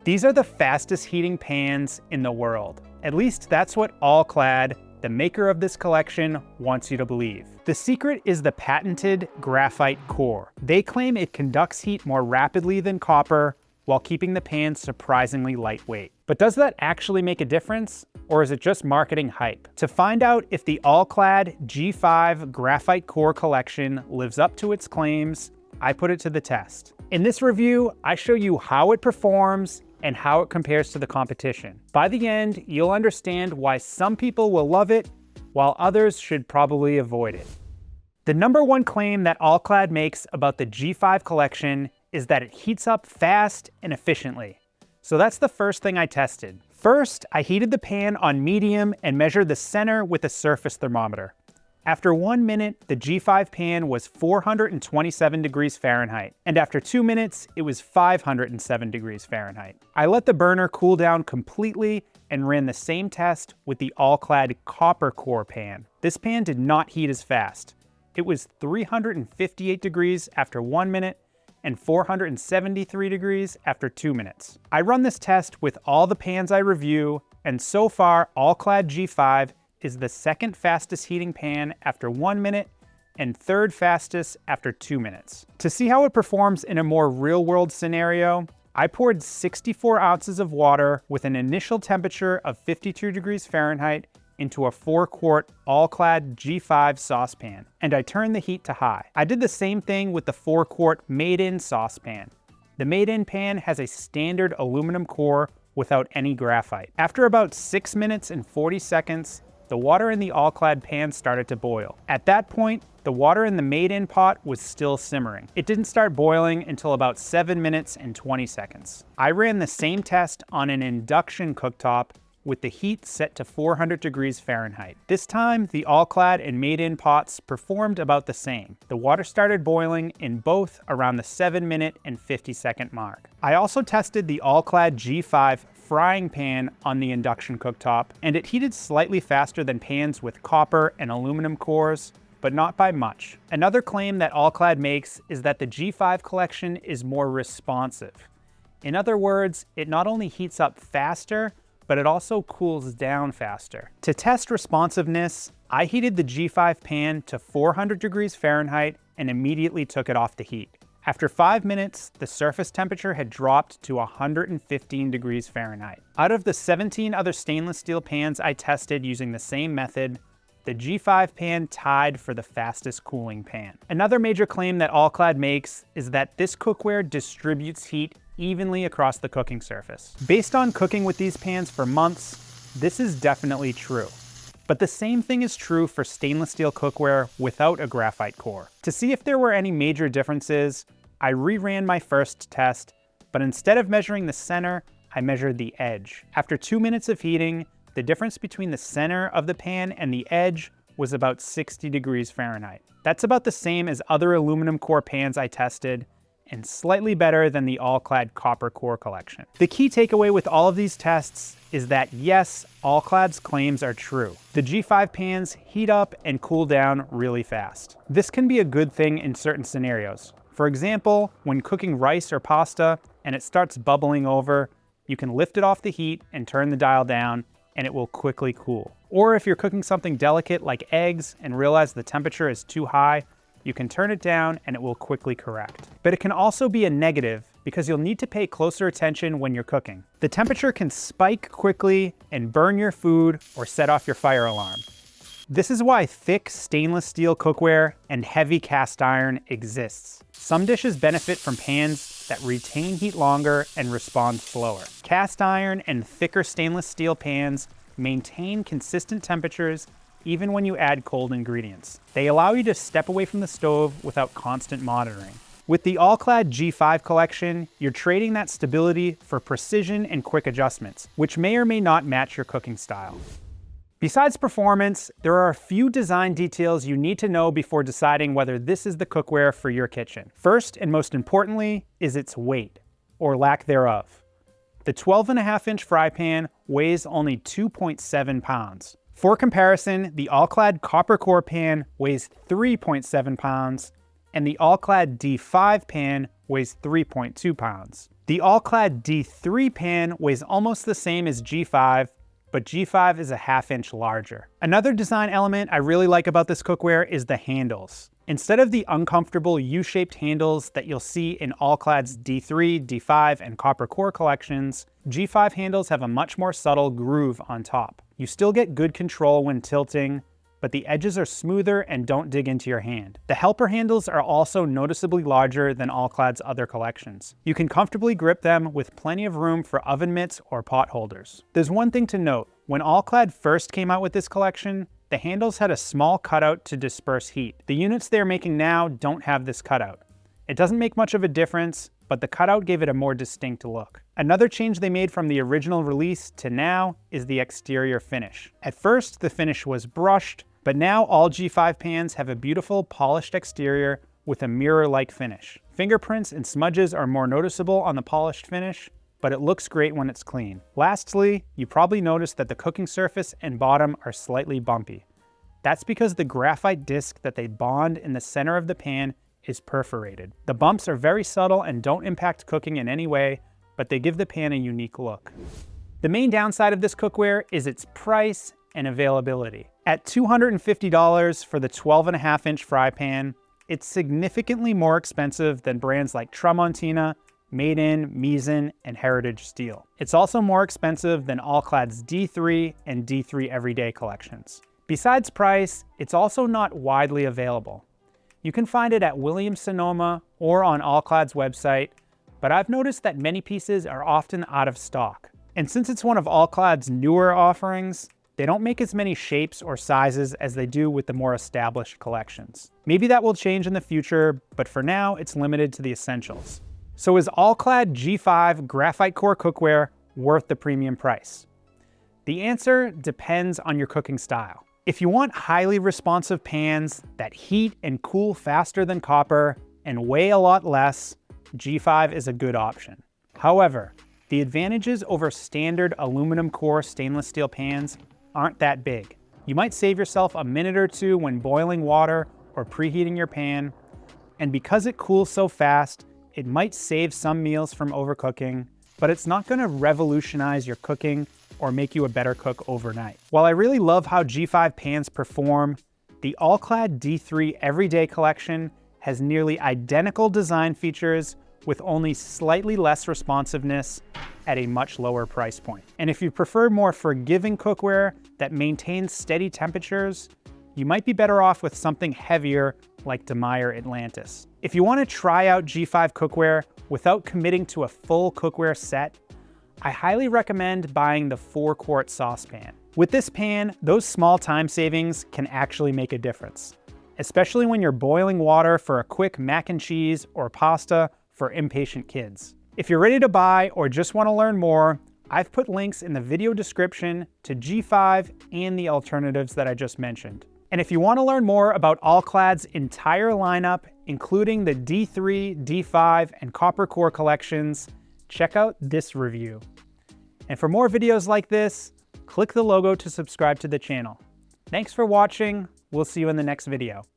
These are the fastest heating pans in the world. At least that's what All-Clad, the maker of this collection, wants you to believe. The secret is the patented graphite core. They claim it conducts heat more rapidly than copper while keeping the pan surprisingly lightweight. But does that actually make a difference? Or is it just marketing hype? To find out if the All-Clad G5 Graphite Core collection lives up to its claims, I put it to the test. In this review, I show you how it performs and how it compares to the competition. By the end, you'll understand why some people will love it, while others should probably avoid it. The #1 claim that All-Clad makes about the G5 collection is that it heats up fast and efficiently. So that's the first thing I tested. First, I heated the pan on medium and measured the center with a surface thermometer. After 1 minute, the G5 pan was 427 degrees Fahrenheit, and after 2 minutes, it was 507 degrees Fahrenheit. I let the burner cool down completely and ran the same test with the All-Clad Copper Core pan. This pan did not heat as fast. It was 358 degrees after 1 minute and 473 degrees after 2 minutes. I run this test with all the pans I review, and so far, All-Clad G5 is the second fastest heating pan after 1 minute and third fastest after 2 minutes. To see how it performs in a more real-world scenario, I poured 64 ounces of water with an initial temperature of 52 degrees Fahrenheit into a 4-quart All-Clad G5 saucepan, and I turned the heat to high. I did the same thing with the 4-quart Made-In saucepan. The Made-In pan has a standard aluminum core without any graphite. After about 6 minutes and 40 seconds, the water in the All-Clad pan started to boil. At that point, the water in the Made-In pot was still simmering. It didn't start boiling until about 7 minutes and 20 seconds. I ran the same test on an induction cooktop with the heat set to 400 degrees Fahrenheit. This time, the All-Clad and Made-In pots performed about the same. The water started boiling in both around the 7-minute and 50-second mark. I also tested the All-Clad G5 frying pan on the induction cooktop, and it heated slightly faster than pans with copper and aluminum cores, but not by much. Another claim that All-Clad makes is that the G5 collection is more responsive. In other words, it not only heats up faster, but it also cools down faster. To test responsiveness, I heated the G5 pan to 400 degrees Fahrenheit and immediately took it off the heat. After 5 minutes, the surface temperature had dropped to 115 degrees Fahrenheit. Out of the 17 other stainless steel pans I tested using the same method, the G5 pan tied for the fastest cooling pan. Another major claim that All-Clad makes is that this cookware distributes heat evenly across the cooking surface. Based on cooking with these pans for months, this is definitely true. But the same thing is true for stainless steel cookware without a graphite core. To see if there were any major differences, I reran my first test, but instead of measuring the center, I measured the edge. After 2 minutes of heating, the difference between the center of the pan and the edge was about 60 degrees Fahrenheit. That's about the same as other aluminum core pans I tested, and slightly better than the All-Clad Copper Core collection. The key takeaway with all of these tests is that yes, All-Clad's claims are true. The G5 pans heat up and cool down really fast. This can be a good thing in certain scenarios. For example, when cooking rice or pasta and it starts bubbling over, you can lift it off the heat and turn the dial down, and it will quickly cool. Or if you're cooking something delicate like eggs and realize the temperature is too high, you can turn it down and it will quickly correct. But it can also be a negative because you'll need to pay closer attention when you're cooking. The temperature can spike quickly and burn your food or set off your fire alarm. This is why thick stainless steel cookware and heavy cast iron exists. Some dishes benefit from pans that retain heat longer and respond slower. Cast iron and thicker stainless steel pans maintain consistent temperatures even when you add cold ingredients. They allow you to step away from the stove without constant monitoring. With the All-Clad G5 collection, you're trading that stability for precision and quick adjustments, which may or may not match your cooking style. Besides performance, there are a few design details you need to know before deciding whether this is the cookware for your kitchen. First, and most importantly, is its weight, or lack thereof. The 12.5-inch fry pan weighs only 2.7 pounds. For comparison, the All-Clad Copper Core pan weighs 3.7 pounds, and the All-Clad D5 pan weighs 3.2 pounds. The All-Clad D3 pan weighs almost the same as G5, but G5 is a ½ inch larger. Another design element I really like about this cookware is the handles. Instead of the uncomfortable U-shaped handles that you'll see in All-Clad's D3, D5, and Copper Core collections, G5 handles have a much more subtle groove on top. You still get good control when tilting, but the edges are smoother and don't dig into your hand. The helper handles are also noticeably larger than All-Clad's other collections. You can comfortably grip them with plenty of room for oven mitts or pot holders. There's one thing to note. When All-Clad first came out with this collection, the handles had a small cutout to disperse heat. The units they're making now don't have this cutout. It doesn't make much of a difference, but the cutout gave it a more distinct look. Another change they made from the original release to now is the exterior finish. At first, the finish was brushed, but now all G5 pans have a beautiful polished exterior with a mirror-like finish. Fingerprints and smudges are more noticeable on the polished finish, but it looks great when it's clean. Lastly, you probably noticed that the cooking surface and bottom are slightly bumpy. That's because the graphite disc that they bond in the center of the pan is perforated. The bumps are very subtle and don't impact cooking in any way, but they give the pan a unique look. The main downside of this cookware is its price and availability. At $250 for the 12.5-inch fry pan, it's significantly more expensive than brands like Tramontina, Made In, Misen, and Heritage Steel. It's also more expensive than All-Clad's D3 and D3 Everyday collections. Besides price, it's also not widely available. You can find it at Williams-Sonoma or on All-Clad's website, but I've noticed that many pieces are often out of stock. And since it's one of All-Clad's newer offerings, they don't make as many shapes or sizes as they do with the more established collections. Maybe that will change in the future, but for now, it's limited to the essentials. So is All-Clad G5 Graphite Core cookware worth the premium price? The answer depends on your cooking style. If you want highly responsive pans that heat and cool faster than copper and weigh a lot less, G5 is a good option. However, the advantages over standard aluminum core stainless steel pans aren't that big. You might save yourself a minute or two when boiling water or preheating your pan, and because it cools so fast, it might save some meals from overcooking, but it's not going to revolutionize your cooking or make you a better cook overnight. While I really love how G5 pans perform, the All-Clad D3 Everyday collection has nearly identical design features with only slightly less responsiveness at a much lower price point. And if you prefer more forgiving cookware that maintains steady temperatures, you might be better off with something heavier like DeMeyer Atlantis. If you want to try out G5 cookware without committing to a full cookware set, I highly recommend buying the 4-quart saucepan. With this pan, those small time savings can actually make a difference, especially when you're boiling water for a quick mac and cheese or pasta for impatient kids. If you're ready to buy or just want to learn more, I've put links in the video description to G5 and the alternatives that I just mentioned. And if you want to learn more about All-Clad's entire lineup, including the D3, D5, and Copper Core collections, check out this review. And for more videos like this, click the logo to subscribe to the channel. Thanks for watching. We'll see you in the next video.